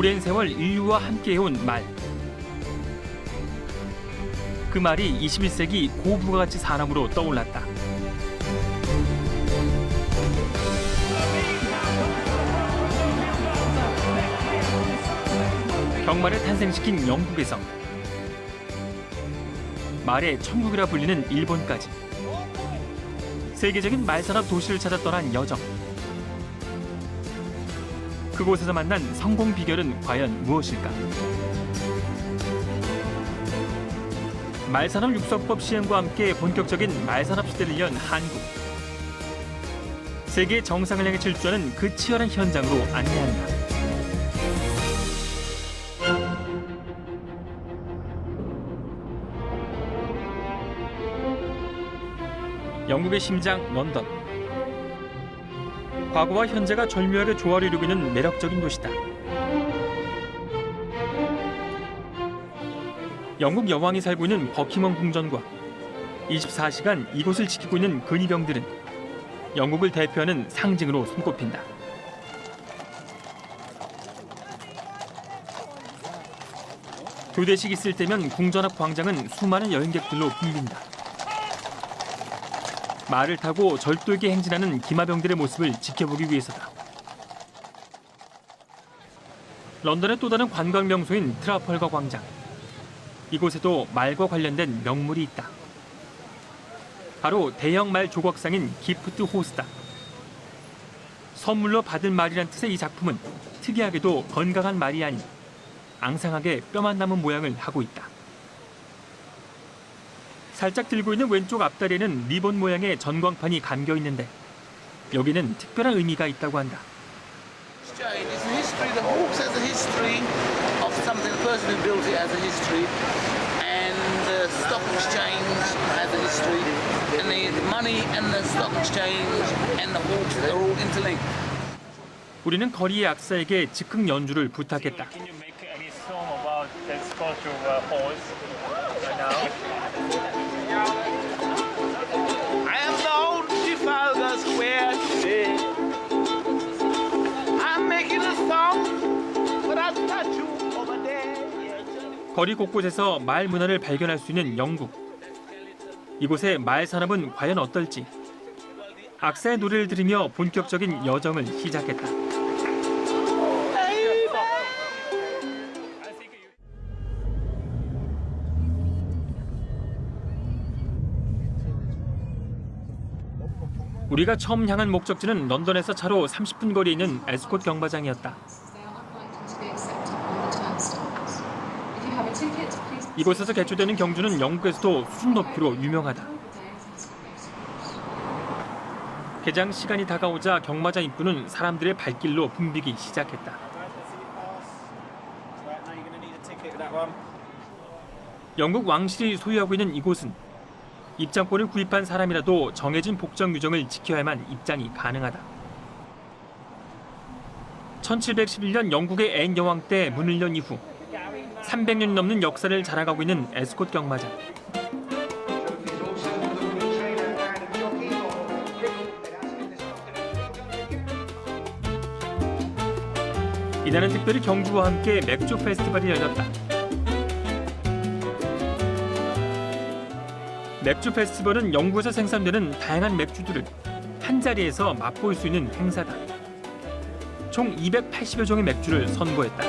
오랜 세월 인류와 함께해온 말. 그 말이 21세기 고부가가치 사람으로 떠올랐다. 경마를 탄생시킨 영국에서 말의 천국이라 불리는 일본까지 세계적인 말산업 도시를 찾아 떠난 여정. 그곳에서 만난 성공 비결은 과연 무엇일까? 말산업 육성법 시행과 함께 본격적인 말산업 시대를 연 한국. 세계 정상을 향해 질주하는 그 치열한 현장으로 안내한다. 영국의 심장 런던. 과거와 현재가 절묘하게 조화를 이루고 있는 매력적인 도시다. 영국 여왕이 살고 있는 버킹엄 궁전과 24시간 이곳을 지키고 있는 근위병들은 영국을 대표하는 상징으로 손꼽힌다. 교대식 있을 때면 궁전 앞 광장은 수많은 여행객들로 붐빈다. 말을 타고 절도에게 행진하는 기마병들의 모습을 지켜보기 위해서다. 런던의 또 다른 관광 명소인 트라펄가 광장. 이곳에도 말과 관련된 명물이 있다. 바로 대형 말 조각상인 기프트 호스다. 선물로 받은 말이란 뜻의 이 작품은 특이하게도 건강한 말이 아닌 앙상하게 뼈만 남은 모양을 하고 있다. 살짝 들고 있는 왼쪽 앞다리에는 리본 모양의 전광판이 감겨 있는데 여기는 특별한 의미가 있다고 한다. 우리는 거리의 악사에게 즉흥 연주를 부탁했다. 거리 곳곳에서 말 문화를 발견할 수 있는 영국. 이곳의 말 산업은 과연 어떨지. 악사의 노래를 들으며 본격적인 여정을 시작했다. 우리가 처음 향한 목적지는 런던에서 차로 30분 거리에 있는 에스콧 경마장이었다. 이곳에서 개최되는 경주는 영국에서도 수준 높이로 유명하다. 개장 시간이 다가오자 경마장 입구는 사람들의 발길로 붐비기 시작했다. 영국 왕실이 소유하고 있는 이곳은 입장권을 구입한 사람이라도 정해진 복장 규정을 지켜야만 입장이 가능하다. 1711년 영국의 앤 여왕 때 문을 연 이후 300년 넘는 역사를 자랑하고 있는 에스콧 경마장. 이날은 특별히 경주와 함께 맥주 페스티벌이 열렸다. 맥주 페스티벌은 영국에서 생산되는 다양한 맥주들을 한자리에서 맛볼 수 있는 행사다. 총 280여 종의 맥주를 선보였다.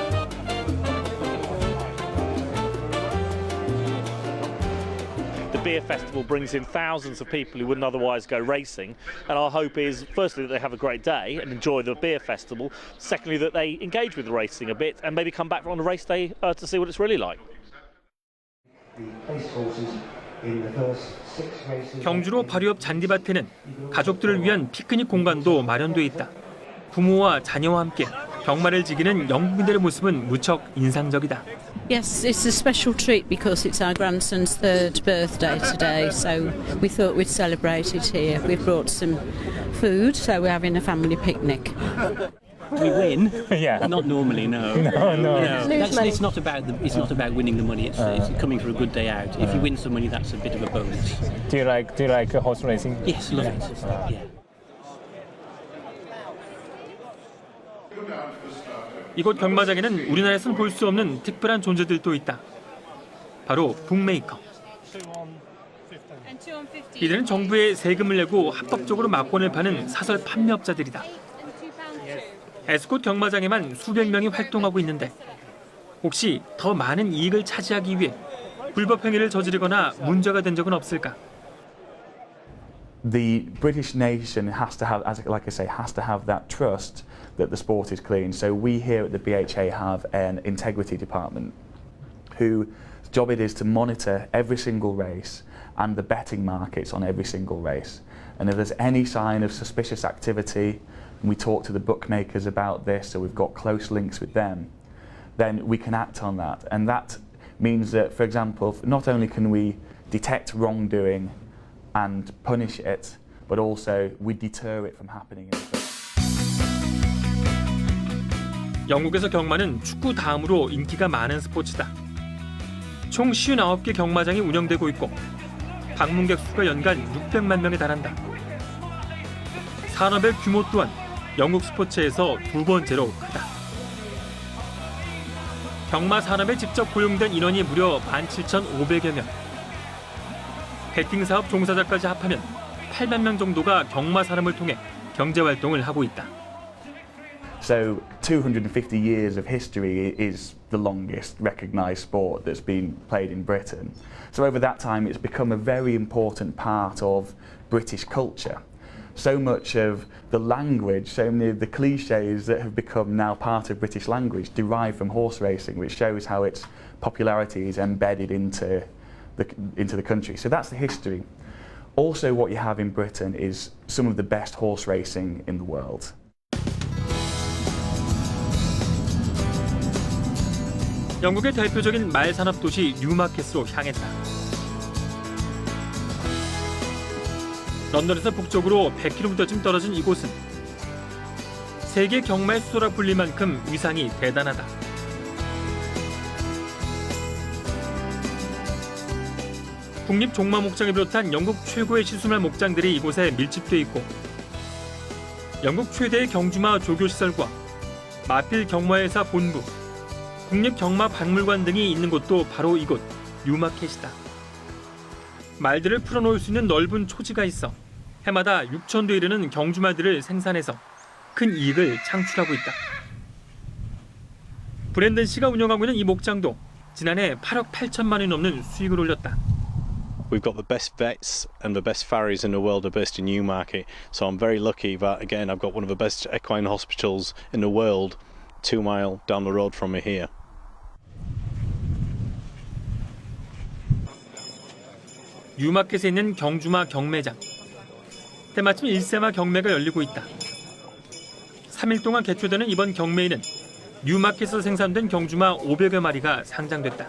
The beer festival brings in thousands of people who wouldn't otherwise go racing, and our hope is, firstly, that they have a great day and enjoy the beer festival. Secondly, that they engage with the racing a bit and maybe come back on a race day to see what it's really like. 경주로 바로 옆 잔디밭에는 가족들을 위한 피크닉 공간도 마련돼 있다. 부모와 자녀와 함께 경마를 즐기는 영국인들의 모습은 무척 인상적이다. Yes, it's a special treat because it's our grandson's third birthday today, so we thought we'd celebrate it here. We've brought some food, so we're having a family picnic. We win, Yeah. not normally. No, it's not about winning the money. It's coming for a good day out. If you win some money, that's a bit of a bonus. Do you like horse racing? Yes, love it. Yeah. 이곳 경마장에는 우리나라에선 볼 수 없는 특별한 존재들도 있다. 바로 북메이커. 이들은 정부에 세금을 내고 합법적으로 막권을 파는 사설 판매업자들이다. 에스콧 경마장에만 수백 명이 활동하고 있는데 혹시 더 많은 이익을 차지하기 위해 불법 행위를 저지르거나 문제가 된 적은 없을까? The British nation has to have, like I say, has to have that trust that the sport is clean. So we here at the BHA have an integrity department whose job it is to monitor every single race and the betting markets on every single race. And if there's any sign of suspicious activity, and we talk to the bookmakers about this, so we've got close links with them, then we can act on that. And that means that, for example, not only can we detect wrongdoing and punish it, but also we deter it from happening in the first. 영국에서 경마는 축구 다음으로 인기가 많은 스포츠다. 총 59개 경마장이 운영되고 있고 방문객 수가 연간 600만 명에 달한다. 산업의 규모 또한 영국 스포츠에서 두 번째로 크다. 경마 산업에 직접 고용된 인원이 무려 17,500여 명. 베팅 사업 종사자까지 합하면 8만 명 정도가 경마 산업을 통해 경제 활동을 하고 있다. So 250 years of history is the longest recognised sport that's been played in Britain. So over that time it's become a very important part of British culture. So much of the language, so many of the cliches that have become now part of British language derive from horse racing, which shows how its popularity is embedded into the country. So that's the history. Also what you have in Britain is some of the best horse racing in the world. 영국의 대표적인 말 산업 도시 뉴마켓으로 향했다. 런던에서 북쪽으로 100km쯤 떨어진 이곳은 세계 경마의 수도라 불릴 만큼 위상이 대단하다. 국립 종마 목장을 비롯한 영국 최고의 시술말 목장들이 이곳에 밀집돼 있고 영국 최대의 경주마 조교시설과 마필 경마회사 본부, 국립 경마 박물관 등이 있는 곳도 바로 이곳 뉴마켓이다. 말들을 풀어놓을 수 있는 넓은 초지가 있어 해마다 6,000도 이르는 경주말들을 생산해서 큰 이익을 창출하고 있다. 브랜든 씨가 운영하고 있는 이 목장도 지난해 8억 8천만 원이 넘는 수익을 올렸다. We've got the best vets and the best farriers in the world are based in Newmarket, so I'm very lucky that again I've got one of the best equine hospitals in the world 2 miles down the road from me here. 뉴마켓에 있는 경주마 경매장. 때마침 1세마 경매가 열리고 있다. 3일 동안 개최되는 이번 경매에는 뉴마켓에서 생산된 경주마 500여 마리가 상장됐다.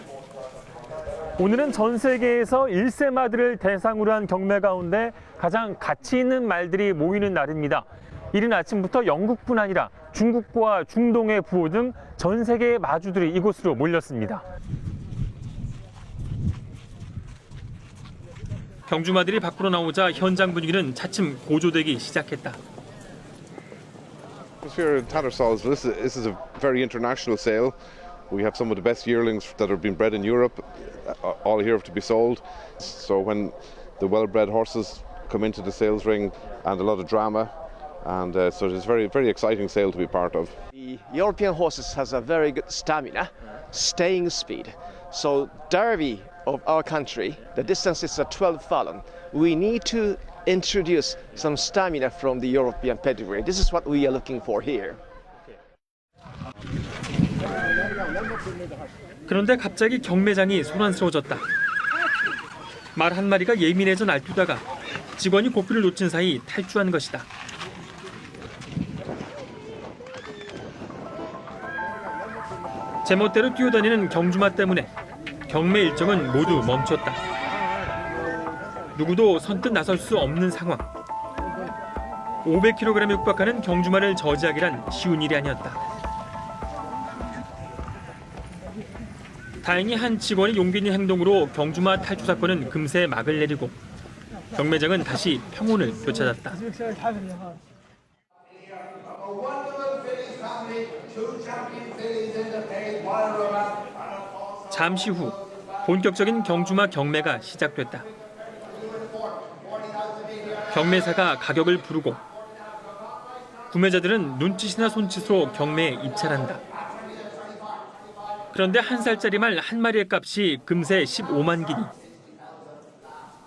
오늘은 전 세계에서 1세마들을 대상으로 한 경매 가운데 가장 가치 있는 말들이 모이는 날입니다. 이른 아침부터 영국뿐 아니라 중국과 중동의 부호 등 전 세계의 마주들이 이곳으로 몰렸습니다. 경주마들이 밖으로 나오자 현장 분위기는 차츰 고조되기 시작했다. Here in Tattersall's, this is a very international sale. We have some of the best yearlings that have been bred in Europe, all here to be sold. So when the well-bred horses come into the sales ring, and a lot of drama, and so it's a very, very exciting sale to be part of. The European horses has a very good stamina, staying speed. So Derby of our country, the distance is a 12 furlong. We need to introduce some stamina from the European pedigree. This is what we are looking for here. 그런데 갑자기 경매장이 소란스러워졌다. 말 한 마리가 예민해져 날뛰다가 직원이 고삐를 놓친 사이 탈주한 것이다. 제멋대로 뛰어다니는 경주마 때문에 경매 일정은 모두 멈췄다. 누구도 선뜻 나설 수 없는 상황. 500kg에 육박하는 경주마를 저지하기란 쉬운 일이 아니었다. 다행히 한 직원의 용기 있는 행동으로 경주마 탈주 사건은 금세 막을 내리고 경매장은 다시 평온을 되찾았다. A wonderful Finnish family, 2 champion 잠시 후 본격적인 경주마 경매가 시작됐다. 경매사가 가격을 부르고 구매자들은 눈짓이나 손짓으로 경매에 입찰한다. 그런데 한 살짜리 말 한 마리의 값이 금세 15만 기니.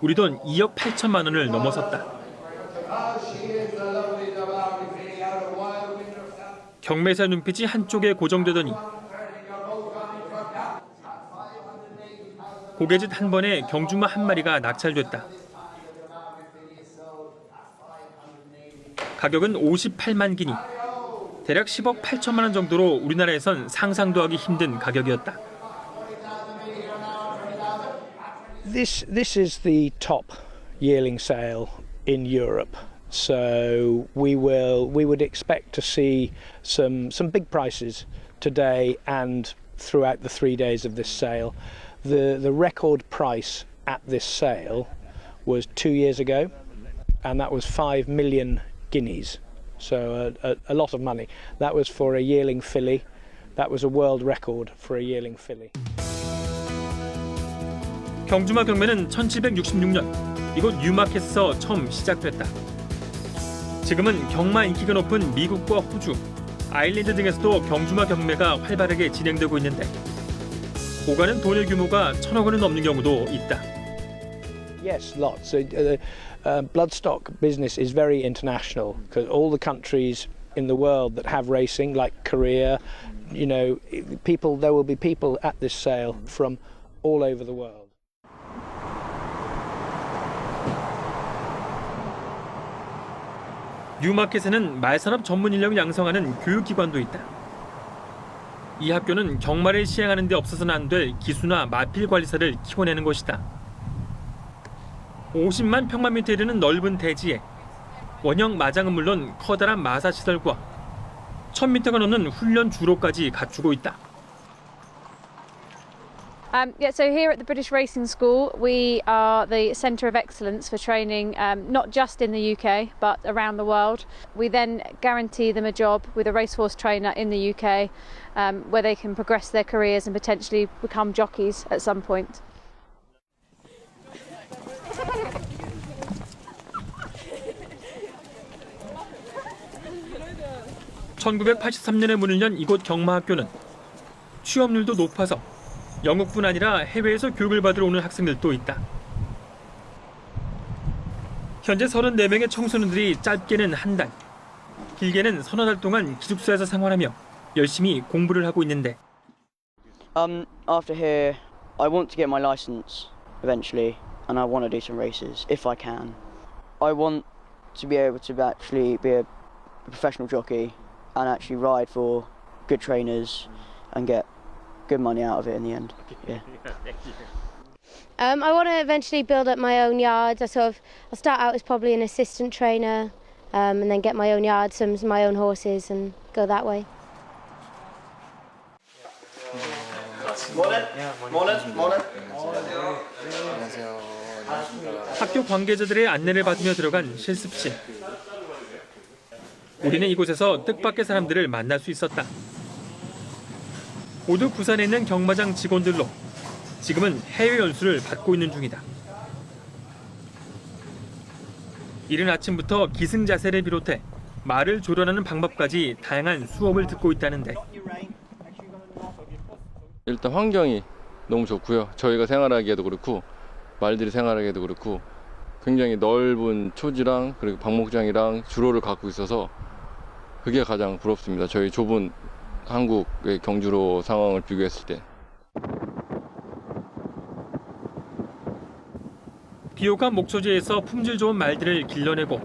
우리 돈 2억 8천만 원을 넘어섰다. 경매사 눈빛이 한쪽에 고정되더니 고개짓 한 번에 경주마 한 마리가 낙찰됐다. 가격은 58만 기니. 대략 10억 8천만 원 정도로 우리나라에선 상상도 하기 힘든 가격이었다. This is the top yearling sale in Europe. So we would expect to see some big prices today and throughout the 3 days of this sale. The record price at this sale was 2 years ago, and that was 5 million guineas. So a lot of money. That was for a yearling filly. That was a world record for a yearling filly. 경주마 경매는 1766년 이곳 뉴마켓에서 처음 시작됐다. 지금은 경마 인기가 높은 미국과 호주, 아일랜드 등에서도 경주마 경매가 활발하게 진행되고 있는데 오가는 돈의 규모가 1,000억 원은 넘는 경우도 있다. Yes, lots. Bloodstock business is very international because all the countries in the world that have racing, like Korea, you know, there will be people at this sale from all over the world. 뉴마켓에는 말산업 전문 인력을 양성하는 교육기관도 있다. 이 학교는 경마를 시행하는 데 없어서는 안 될 기수나 마필 관리사를 키워내는 것이다. 50만 평방미터에 이르는 넓은 대지에 원형 마장은 물론 커다란 마사 시설과 1000m가 넘는 훈련 주로까지 갖추고 있다. So here at the British Racing School, we are the centre of excellence for training, not just in the UK, but around the world. We then guarantee them a job with a racehorse trainer in the UK, where they can progress their careers and potentially become jockeys at some point. (1983년에) 문을 연 이곳 경마학교는 취업률도 높아서 영국뿐 아니라 해외에서 교육을 받으러 오는 학생들도 있다. 현재 34명의 청소년들이 짧게는 한 달, 길게는 서너 달 동안 기숙사에서 생활하며 열심히 공부를 하고 있는데 After here, I want to get my license eventually, and I want to do some races if I can. I want to be able to actually be a professional jockey and actually ride for good trainers and get good money out of it in the end. Yeah. I want to eventually build up my own yards. I'll start out as probably an assistant trainer, and then get my own yards, some my own horses, and go that way. 학교 관계자들의 안내를 받으며 들어간 실습실. 우리는 이곳에서 뜻밖의 사람들을 만날 수 있었다. 모두 부산에 있는 경마장 직원들로 지금은 해외 연수를 받고 있는 중이다. 이른 아침부터 기승자세를 비롯해 말을 조련하는 방법까지 다양한 수업을 듣고 있다는데 일단 환경이 너무 좋고요. 저희가 생활하기에도 그렇고 말들이 생활하기에도 그렇고 굉장히 넓은 초지랑 그리고 방목장이랑 주로를 갖고 있어서 그게 가장 부럽습니다. 저희 좁은 한국의 경주로 상황을 비교했을 때. 비옥한 목초지에서 품질 좋은 말들을 길러내고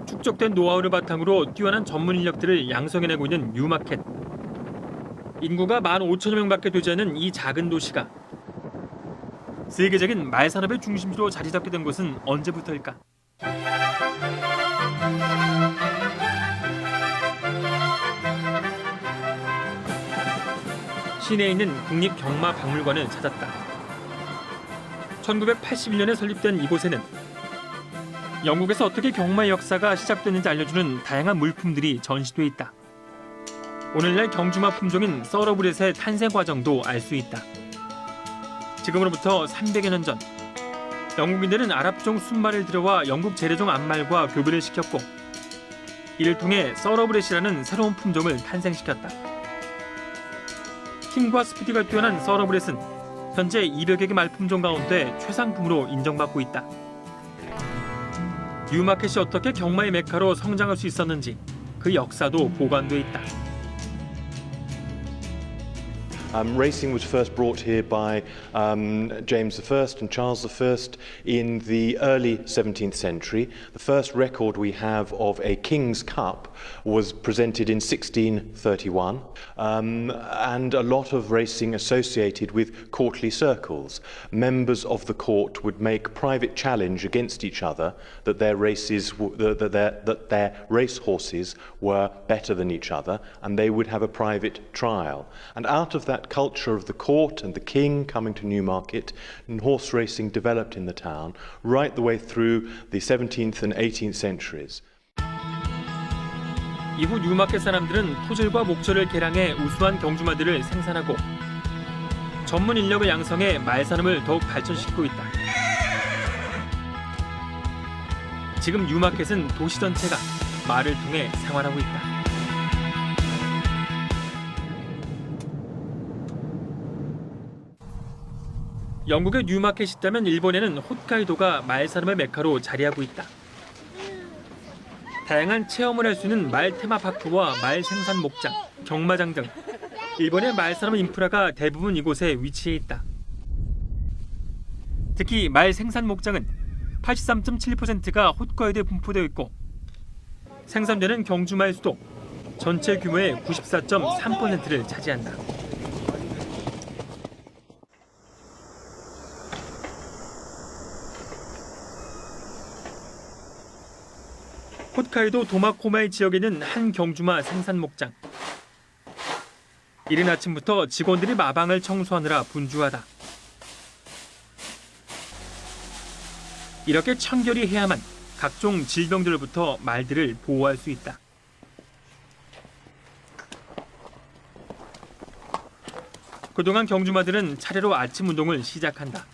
축적된 노하우를 바탕으로 뛰어난 전문 인력들을 양성해내고 있는 뉴마켓. 인구가 15,000여 명밖에 되지 않은 이 작은 도시가 세계적인 말 산업의 중심지로 자리 잡게 된 것은 언제부터일까? 시내에 있는 국립경마박물관을 찾았다. 1981년에 설립된 이곳에는 영국에서 어떻게 경마의 역사가 시작됐는지 알려주는 다양한 물품들이 전시돼 있다. 오늘날 경주마 품종인 서러브렛의 탄생 과정도 알 수 있다. 지금으로부터 300여 년 전 영국인들은 아랍종 순말을 들여와 영국 재래종 암말과 교배를 시켰고 이를 통해 서러브렛이라는 새로운 품종을 탄생시켰다. 킹과 스피드가 뛰어난 서러브렛은 현재 200여 개 말품종 가운데 최상품으로 인정받고 있다. 뉴마켓이 어떻게 경마의 메카로 성장할 수 있었는지 그 역사도 보관돼 있다. Racing was first brought here by James I and Charles I in the early 17th century. The first record we have of a King's Cup was presented in 1631, and a lot of racing associated with courtly circles. Members of the court would make private challenge against each other that their races, that their race horses were better than each other, and they would have a private trial. And out of that culture of the court and the king coming to Newmarket, and horse racing developed in the town right the way through the 17th and 18th centuries. 이후 뉴마켓 사람들은 토질과 목줄을 개량해 우수한 경주마들을 생산하고 전문 인력을 양성해 말 산업을 더욱 발전시키고 있다. 지금 뉴마켓은 도시 전체가 말을 통해 생활하고 있다. 영국의 뉴마켓이 있다면 일본에는 홋카이도가 말 산업의 메카로 자리하고 있다. 다양한 체험을 할 수 있는 말 테마파크와 말 생산 목장, 경마장 등 일본의 말 산업 인프라가 대부분 이곳에 위치해 있다. 특히 말 생산 목장은 83.7%가 홋카이도에 분포되어 있고 생산되는 경주말 수도 전체 규모의 94.3%를 차지한다. 홋카이도 도마코마이 지역에 있는 한 경주마 생산 목장. 이른 아침부터 직원들이 마방을 청소하느라 분주하다. 이렇게 청결히 해야만 각종 질병들로부터 말들을 보호할 수 있다. 그동안 경주마들은 차례로 아침 운동을 시작한다.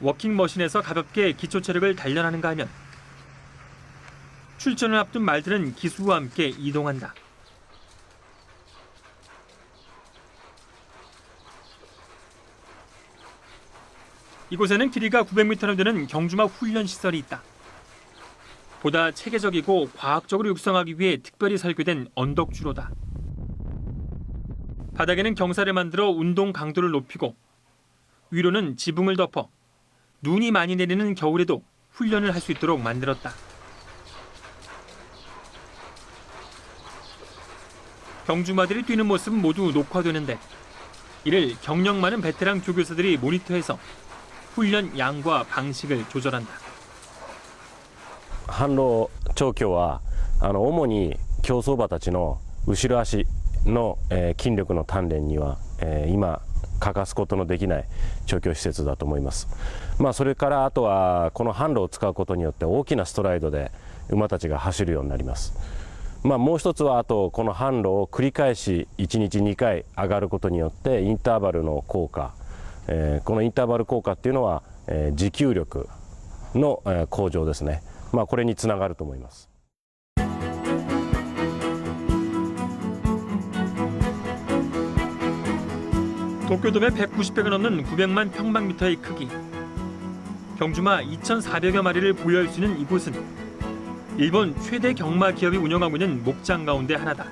워킹머신에서 가볍게 기초 체력을 단련하는가 하면 출전을 앞둔 말들은 기수와 함께 이동한다. 이곳에는 길이가 900m나 되는 경주마 훈련 시설이 있다. 보다 체계적이고 과학적으로 육성하기 위해 특별히 설계된 언덕주로다. 바닥에는 경사를 만들어 운동 강도를 높이고 위로는 지붕을 덮어 눈이 많이 내리는 겨울에도 훈련을 할 수 있도록 만들었다. 경주마들이 뛰는 모습은 모두 녹화되는데 이를 경력 많은 베테랑 조교사들이 모니터해서 훈련 양과 방식을 조절한다. 販路調教は主に競走馬たちの後ろ足の筋力の鍛錬には今欠かすことのできない調教施設だと思います。それからあとはこの販路を使うことによって大きなストライドで馬たちが走るようになります。もう一つはあとこの販路を繰り返し1日2回上がることによってインターバルの効果、このインターバル効果っていうのは持久力の向上ですね。これにつながると思います。 도쿄돔의 190배가 넘는 900만 평방미터의 크기. 경주마 2,400여 마리를 보유할 수 있는 이곳은 일본 최대 경마 기업이 운영하고 있는 목장 가운데 하나다.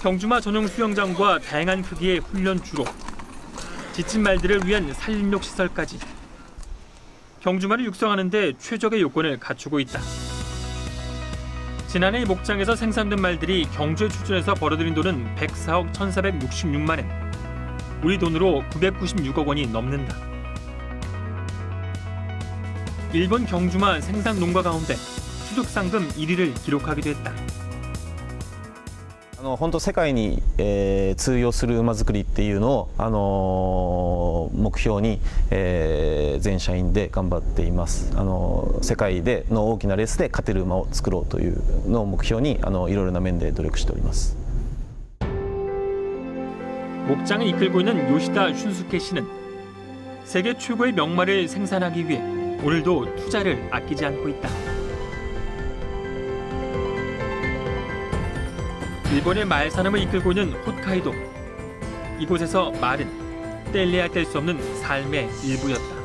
경주마 전용 수영장과 다양한 크기의 훈련주로, 지친 말들을 위한 산림욕 시설까지 경주마를 육성하는 데 최적의 요건을 갖추고 있다. 지난해 이 목장에서 생산된 말들이 경주에 출전해서 벌어들인 돈은 104억 1,466만 엔, 우리 돈으로 996억 원이 넘는다. 일본 경주마 생산 농가 가운데 수득상금 1위를 기록하기도 했다. 本当世界に、通用する馬作りっていうのを、目標に、全社員で頑張っています。世界での大きなレースで勝てる馬を作ろうというのを目標にいろいろな面で努力しております。 목장을 이끌고 있는 요시다 슌스케 씨는 세계 최고의 명말을 생산하기 위해 오늘도 투자를 아끼지 않고 있다. 일본의 말 산업을 이끌고 있는 홋카이도. 이곳에서 말은 뗄래야 뗄 수 없는 삶의 일부였다.